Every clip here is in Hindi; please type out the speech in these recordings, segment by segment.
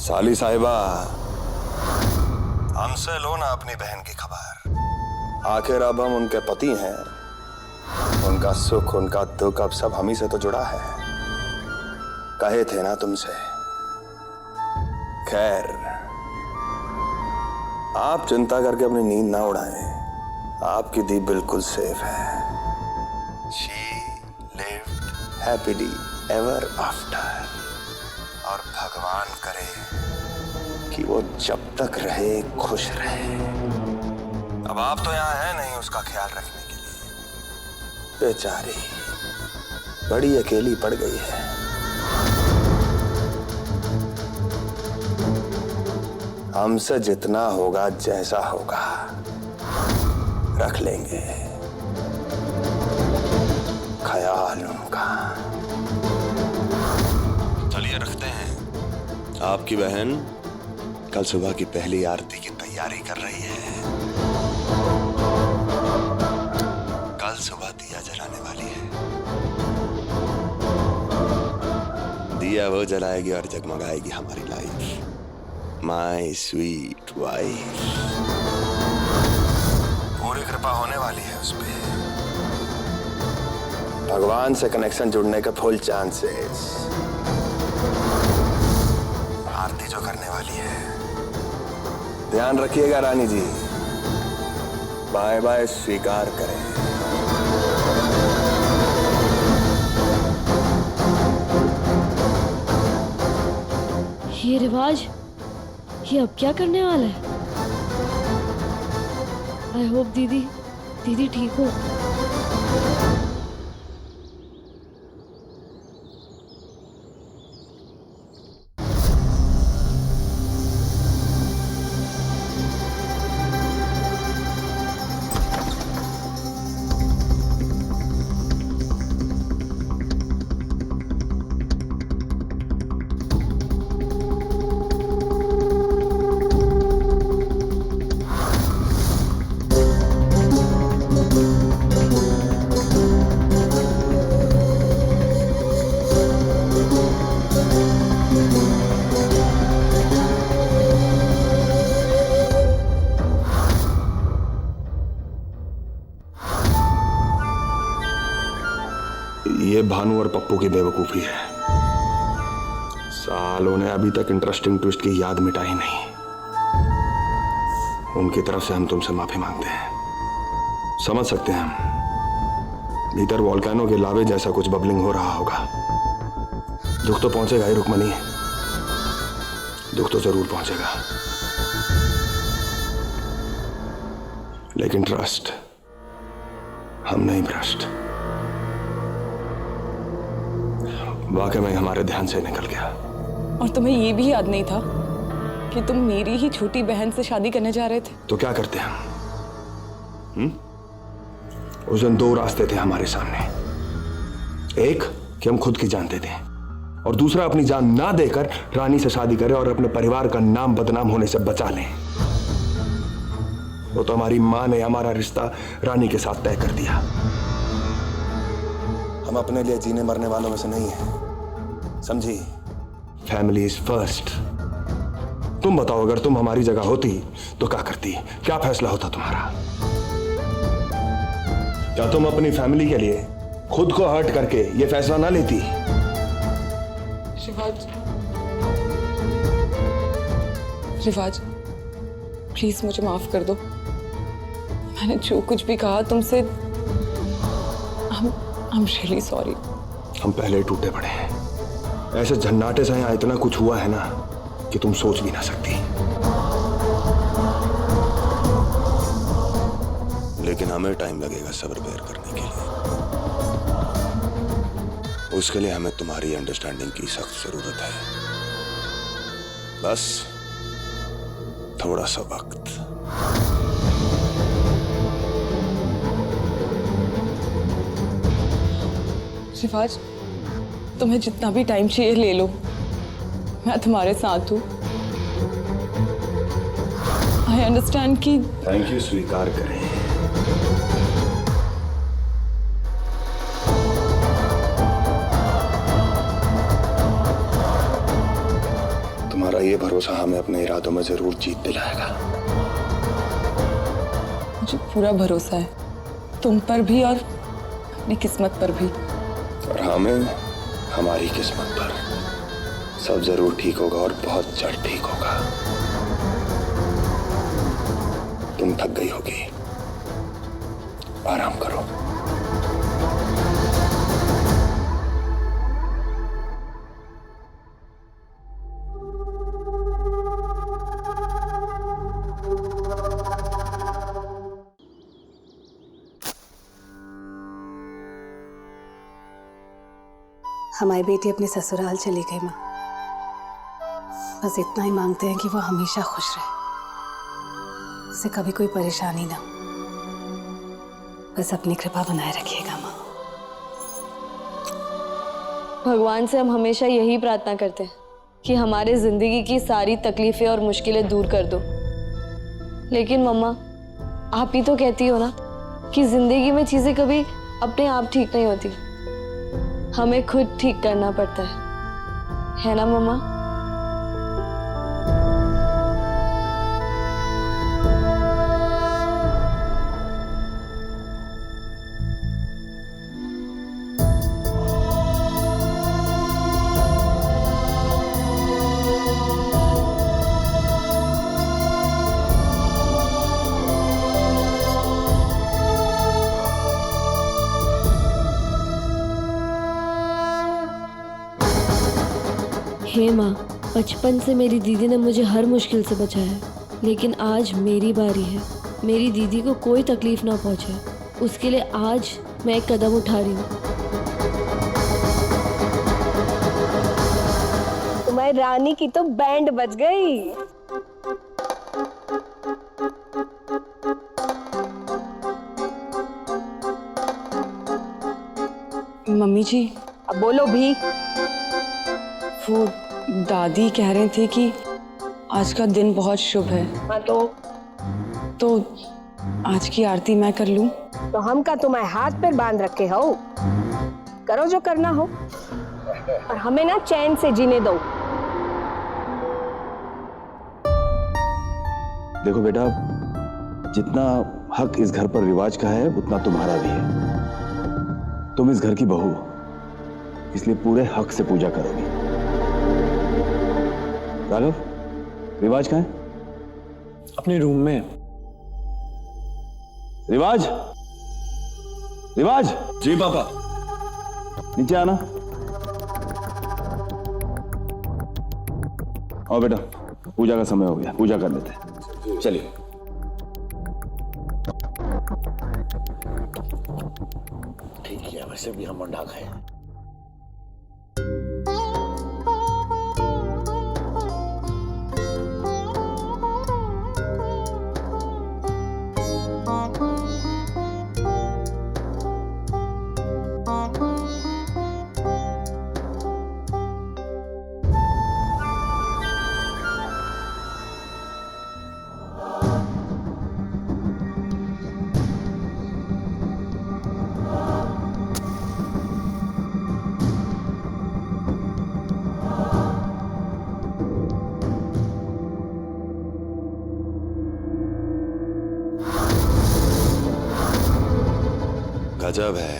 साली साहिबा, हमसे लो ना अपनी बहन की खबर। आखिर अब हम उनके पति हैं। उनका सुख, उनका दुख अब सब हम ही से तो जुड़ा है। कहे थे ना तुमसे। खैर, आप चिंता करके अपनी नींद ना उड़ाएं। आपकी दीप बिल्कुल सेफ है। She lived happily ever after। और भगवान करे कि वो जब तक रहे खुश रहे। अब आप तो यहाँ हैं नहीं उसका ख्याल रखने के लिए। बेचारी बड़ी अकेली पड़ गई है। हमसे जितना होगा, जैसा होगा, रख लेंगे ख्याल उनका। चलिए रखते हैं। आपकी बहन कल सुबह की पहली आरती की तैयारी कर रही है। कल सुबह दिया जलाने वाली है। दिया वो जलाएगी और जगमगाएगी हमारी लाइफ। My sweet wife. पूरी कृपा होने वाली है उस पे। भगवान से कनेक्शन जुड़ने के फुल चांसेस। आरती जो करने वाली है। ध्यान रखिएगा रानी जी। बाय बाय स्वीकार करें। ये रिवाज, ये अब क्या करने वाला है? आई होप दीदी ठीक हो। ये भानु और पप्पू की बेवकूफी है। सालों ने अभी तक इंटरेस्टिंग ट्विस्ट की याद मिटाई नहीं। उनकी तरफ से हम तुमसे माफी मांगते हैं। समझ सकते हैं हम, भीतर वोल्केनो के लावे जैसा कुछ बबलिंग हो रहा होगा। दुख तो पहुंचेगा ही रुक्मणी, दुख तो जरूर पहुंचेगा। लेकिन ट्रस्ट हम नहीं भ्रष्ट। वाकई में हमारे ध्यान से निकल गया। और तुम्हें ये भी याद नहीं था कि तुम मेरी ही छोटी बहन से शादी करने जा रहे थे? तो क्या करते हम? उस दिन दो रास्ते थे हमारे सामने। एक कि हम खुद की जान दे दें, और दूसरा अपनी जान ना देकर रानी से शादी करें और अपने परिवार का नाम बदनाम होने से बचा लें। वो तो हमारी मां ने हमारा रिश्ता रानी के साथ तय कर दिया। हम अपने लिए जीने मरने वालों में से नहीं हैं, समझी? Family is first. तुम बताओ, अगर तुम हमारी जगह होती तो क्या करती? क्या फैसला होता तुम्हारा? क्या तुम अपनी फैमिली के लिए खुद को हर्ट करके ये फैसला ना लेती? रिवाज, प्लीज मुझे माफ कर दो। मैंने जो कुछ भी कहा तुमसे, I'm really sorry। हम पहले ही टूटे पड़े हैं। ऐसे झन्नाटे से यहाँ इतना कुछ हुआ है ना कि तुम सोच भी ना सकती। लेकिन हमें टाइम लगेगा सब्र बेयर करने के लिए। उसके लिए हमें तुम्हारी अंडरस्टैंडिंग की सख्त जरूरत है। बस थोड़ा सा वक्त। रिवाज, तुम्हें जितना भी टाइम चाहिए ले लो, मैं तुम्हारे साथ हूँ। आई अंडरस्टैंड कि थैंक यू स्वीकार करें। तुम्हारा ये भरोसा हमें अपने इरादों में जरूर जीत दिलाएगा। मुझे पूरा भरोसा है तुम पर भी और अपनी किस्मत पर भी। और हमें हमारी किस्मत पर। सब जरूर ठीक होगा और बहुत जल्द ठीक होगा। तुम थक गई होगी, आराम करो। हमारी बेटी अपने ससुराल चली गई माँ। बस इतना ही मांगते हैं कि वो हमेशा खुश रहे, उसे कभी कोई परेशानी ना हो। बस अपनी कृपा बनाए रखिएगा माँ। भगवान से हम हमेशा यही प्रार्थना करते हैं कि हमारे जिंदगी की सारी तकलीफें और मुश्किलें दूर कर दो। लेकिन मम्मा, आप ही तो कहती हो ना कि जिंदगी में चीजें कभी अपने आप ठीक नहीं होती, हमें खुद ठीक करना पड़ता है ना मम्मा? हे माँ, बचपन से मेरी दीदी ने मुझे हर मुश्किल से बचाया है, लेकिन आज मेरी बारी है। मेरी दीदी को कोई तकलीफ ना पहुँचे, उसके लिए आज मैं एक कदम उठा रही हूँ। तुम्हारी रानी की तो बैंड बज गई। मम्मी जी, अब बोलो भी। वो दादी कह रहे थे कि आज का दिन बहुत शुभ है। हाँ तो आज की आरती मैं कर लूं? तो हम का तुम्हारे हाथ पे बांध रखे हो, करो जो करना हो, और हमें ना चैन से जीने दो। देखो बेटा, जितना हक इस घर पर रिवाज का है उतना तुम्हारा भी है। तुम इस घर की बहू हो, इसलिए पूरे हक से पूजा करोगी। राघव, रिवाज कहाँ है? अपने रूम में। रिवाज, रिवाज, जी पापा। नीचे आना। आओ बेटा, पूजा का समय हो गया, पूजा कर लेते हैं। चलिए। ठीक है, वैसे भी हम अंडा खाए। गजब है,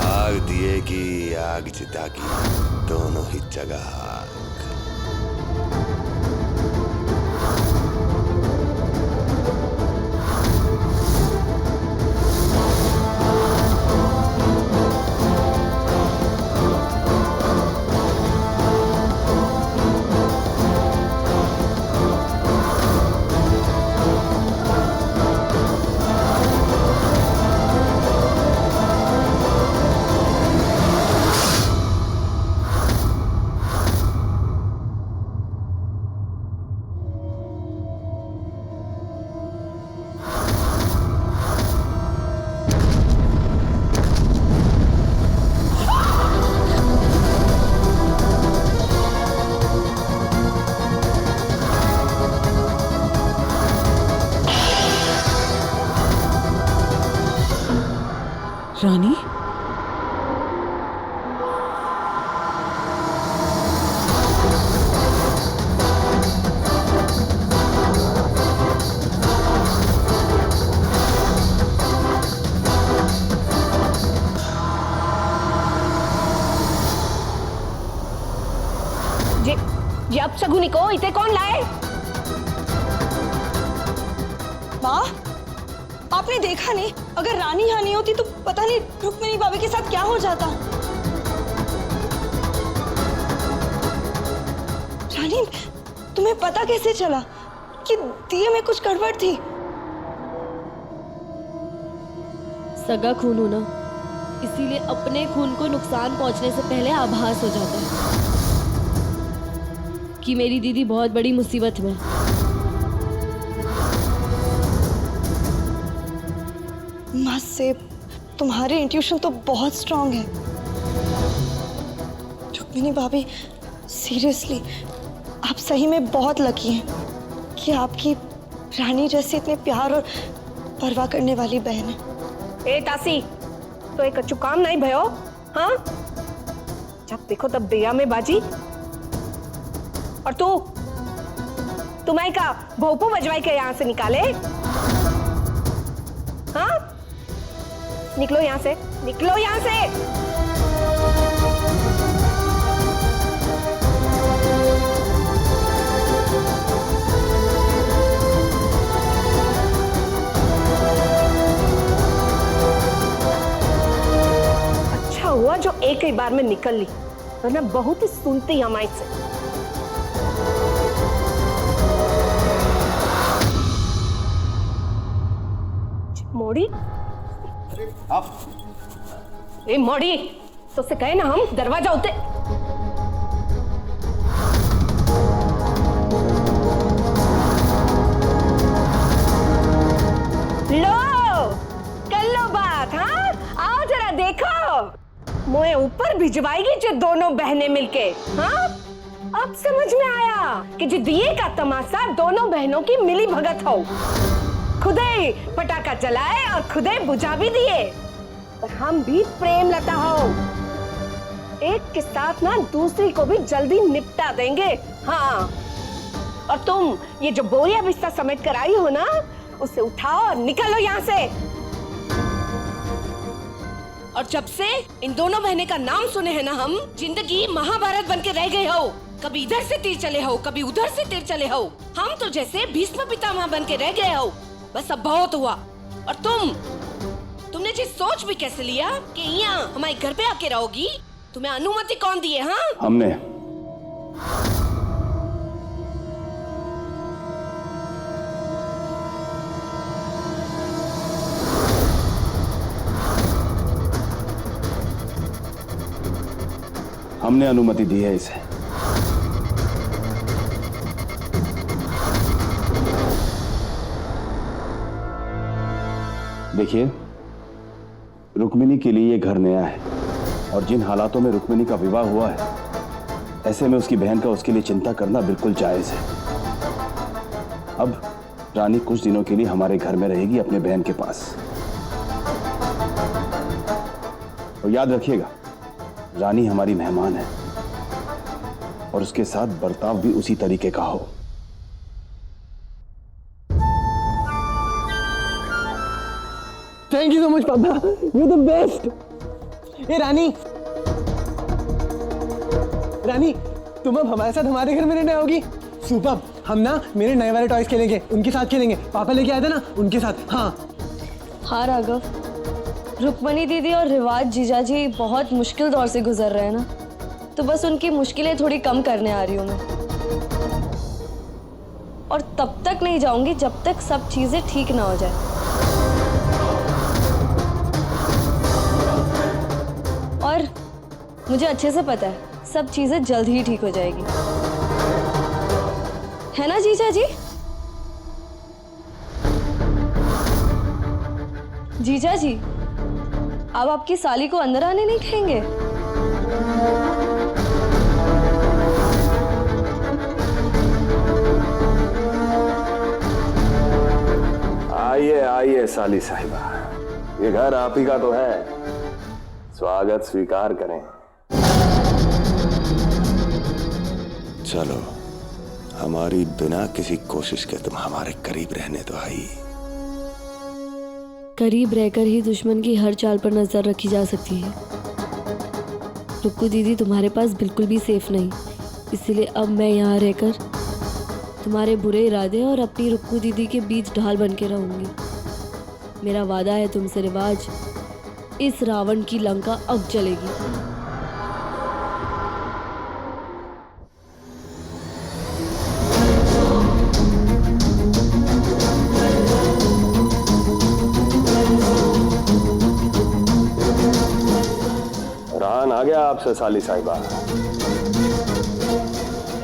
आग दिए की, आग चिता की, दोनों ही जगह आग। जे अब सगुनी को इते कौन लाए? माँ, आपने देखा नहीं, अगर रानी यहाँ नहीं होती तो पता नहीं रुक्मिणी भाभी के साथ क्या हो जाता। रानी, तुम्हें पता कैसे चला कि दिए में कुछ गड़बड़ थी? सगा खून होना, इसीलिए अपने खून को नुकसान पहुंचने से पहले आभास हो जाता है कि मेरी दीदी बहुत बड़ी मुसीबत में है। माँ से तुम्हारे इंट्यूशन तो बहुत स्ट्रांग है। रुक्मिणी भाभी, सीरियसली आप सही में बहुत लकी हैं कि आपकी रानी जैसे इतने प्यार और परवाह करने वाली बहन है। ए तासी, तो एक कच्चू काम नहीं भयो? हाँ, जब देखो तब दिया में बाजी। और तू मैं का भोपू बजवाई के यहाँ से निकाले? हाँ, निकलो यहाँ से, निकलो यहाँ से। अच्छा हुआ जो एक ही बार में निकल ली, वरना बहुत ही सुनती हमारी से। मोड़ी, ए मोड़ी, तो से कहे ना हम दरवाजा उते। लो, कर लो बात। हाँ, आओ जरा देखो, मोए ऊपर भिजवाएगी जो दोनों बहनें मिलके। हाँ, अब समझ में आया कि जो दिए का तमाशा दोनों बहनों की मिली भगत हो। खुदे पटाखा जलाए और खुदे बुझा भी दिए, पर हम भी प्रेम लता हो, एक के साथ ना दूसरी को भी जल्दी निपटा देंगे। हाँ, और तुम ये जो बोरिया बिस्तर समेट कर आई हो ना, उसे उठाओ और निकलो यहाँ से। और जब से इन दोनों बहनें का नाम सुने हैं ना हम, जिंदगी महाभारत बन के रह गए हो। कभी इधर से तीर चले हो, कभी उधर से तीर चले हो। हम तो जैसे भीष्म पितामह बन के रह गए हो। बस अब बहुत हुआ। और तुमने जी सोच भी कैसे लिया कि यहाँ हमारे घर पे आके रहोगी? तुम्हें अनुमति कौन दी है? हाँ, हमने। हमने अनुमति दी है इसे। देखिए, रुक्मिणी के लिए ये घर नया है और जिन हालातों में रुक्मिणी का विवाह हुआ है, ऐसे में उसकी बहन का उसके लिए चिंता करना बिल्कुल जायज है। अब रानी कुछ दिनों के लिए हमारे घर में रहेगी अपने बहन के पास। और याद रखिएगा, रानी हमारी मेहमान है और उसके साथ बर्ताव भी उसी तरीके का हो। थैंक यू सो मच पापा, यू द बेस्ट। ए रानी, रानी तुम अब हमारे साथ हमारे घर में रहने आओगी? सुपर। हम ना मेरे नए वाले टॉयज खेलेंगे, उनके साथ खेलेंगे। पापा लेके आए थे ना, उनके साथ। हाँ हाँ राघव, रुक्मिणी दीदी और रिवाज जीजा जी बहुत मुश्किल दौर से गुजर रहे हैं ना, तो बस उनकी मुश्किलें थोड़ी कम करने आ रही हूँ मैं। और तब तक नहीं जाऊंगी जब तक सब चीजें ठीक ना हो जाए। और मुझे अच्छे से पता है सब चीजें जल्द ही ठीक हो जाएगी, है ना जीजा जी? जीजा जी, अब आपकी साली को अंदर आने नहीं कहेंगे? आइए आइए साली साहिबा, ये घर आप ही का तो है, स्वागत स्वीकार करें। चलो, हमारी बिना किसी कोशिश के तुम हमारे करीब रहने तो आई। करीब रहकर ही दुश्मन की हर चाल पर नजर रखी जा सकती है। रुक्कू दीदी तुम्हारे पास बिल्कुल भी सेफ नहीं, इसीलिए अब मैं यहाँ रहकर तुम्हारे बुरे इरादे और अपनी रुक्कू दीदी के बीच ढाल बन के रहूंगी। मेरा वादा है तुमसे रिवाज, इस रावण की लंका अब जलेगी। रान आ गया आपसे साली साहिबा।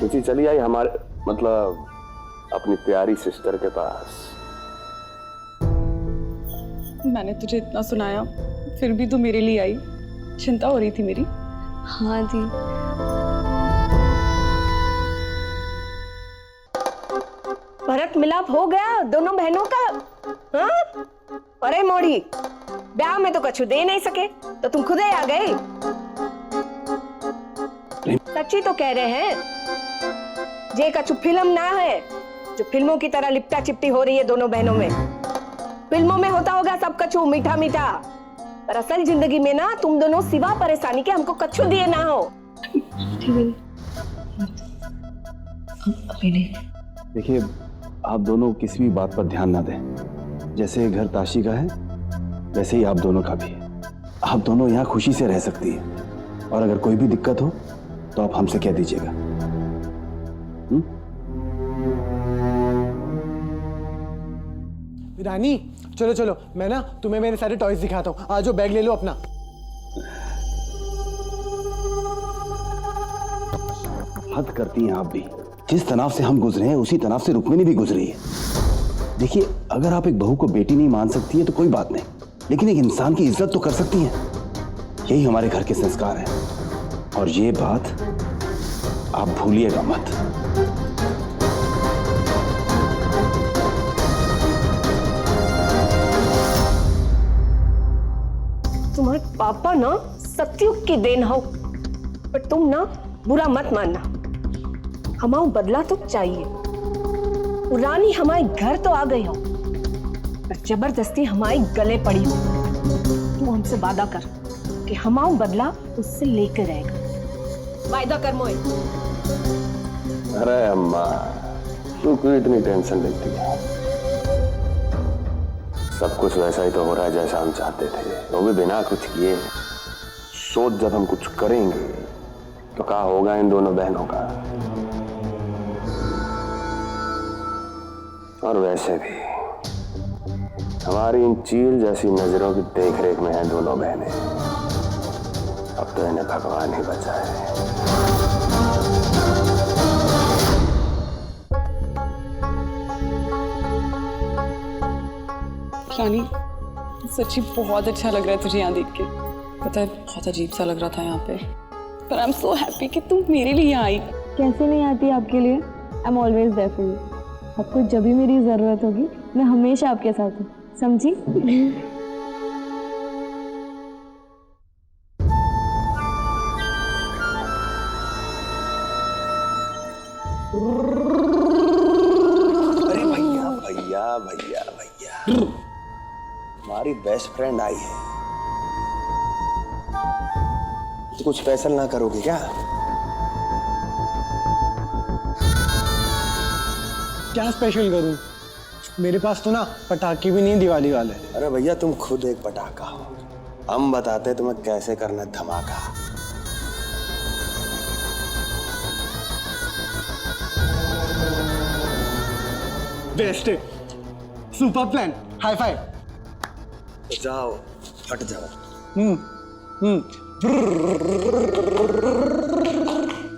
किसी चली आई हमारे मतलब अपनी प्यारी सिस्टर के पास। मैंने तुझे इतना सुनाया फिर भी तू मेरे लिए आई, चिंता हो रही थी मेरी। हाँ दी। भरत मिलाप हो गया दोनों बहनों का? हाँ? अरे मोड़ी, ब्याह में तो कछु दे नहीं सके तो तुम खुद ही आ गए। सच्ची तो कह रहे हैं, जे कछु फिल्म ना है जो फिल्मों की तरह लिपटा चिपटी हो रही है दोनों बहनों में। फिल्मों में होता होगा सब कछु मीठा मीठा, पर असल जिंदगी में ना तुम दोनों सिवा परेशानी के हमको कछु दिए ना हो। देखिए, आप दोनों किसी भी बात पर ध्यान ना दें। जैसे घर ताशी का है वैसे ही आप दोनों का भी है। आप दोनों यहाँ खुशी से रह सकती हैं, और अगर कोई भी दिक्कत हो तो आप हमसे कह दीजिएगा। रानी चलो चलो, मैं ना तुम्हें मेरे सारे टॉयज दिखाता हूँ। आ जाओ, बैग ले लो अपना। हद करती हैं आप भी। जिस तनाव से हम गुजरे हैं उसी तनाव से रुक्मिणी भी गुजरी है। देखिए, अगर आप एक बहू को बेटी नहीं मान सकती है तो कोई बात नहीं, लेकिन एक इंसान की इज्जत तो कर सकती हैं। यही हमारे घर के संस्कार हैं, और ये बात आप भूलिएगा मत। तुम्हारे पापा ना सतयुग की देन हो, पर तुम ना बुरा मत मानना। हमारा बदला तो चाहिए। रानी हमारे घर तो आ गई हो, पर जबरदस्ती हमारे गले पड़ी हो। तू हमसे वादा कर कि हमारा बदला उससे लेकर रहेगा। वादा कर मोए। अरे अम्मा, तू क्यों इतनी टेंशन लेती है? सब कुछ वैसा ही तो हो रहा है जैसा हम चाहते थे, वो भी बिना कुछ किए। सोच, जब हम कुछ करेंगे तो क्या होगा इन दोनों बहनों का। और वैसे भी हमारी इन चील जैसी नजरों की देखरेख में हैं दोनों बहनें। अब तो इन्हें भगवान ही बचाए। रानी, सच्ची बहुत अच्छा लग रहा है तुझे यहाँ देख के। पता है, बहुत अजीब सा लग रहा था यहाँ पे, पर आई एम सो हैप्पी कि तुम मेरे लिए यहाँ आई। कैसे नहीं आती आपके लिए? I am always there for you. आपको जब भी मेरी जरूरत होगी मैं हमेशा आपके साथ हूँ, समझी? अरे भैया भैया भैया भैया, हमारी बेस्ट फ्रेंड आई है, तो कुछ स्पेशल ना करोगे क्या? क्या स्पेशल करूं? मेरे पास तो ना पटाखे भी नहीं दिवाली वाले। अरे भैया, तुम खुद एक पटाखा हो। हम बताते तुम्हें कैसे करना है धमाका। बेस्ट है, सुपर प्लान, हाई फाइव। तो जाओ, हट जाओ।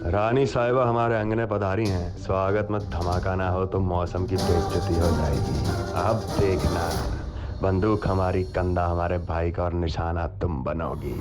रानी साहिबा हमारे अंगने पधारी हैं, स्वागत में धमाका ना हो तो मौसम की बेइज्जती हो जाएगी। अब देखना, बंदूक हमारी, कंधा हमारे भाई का, और निशाना तुम बनोगी।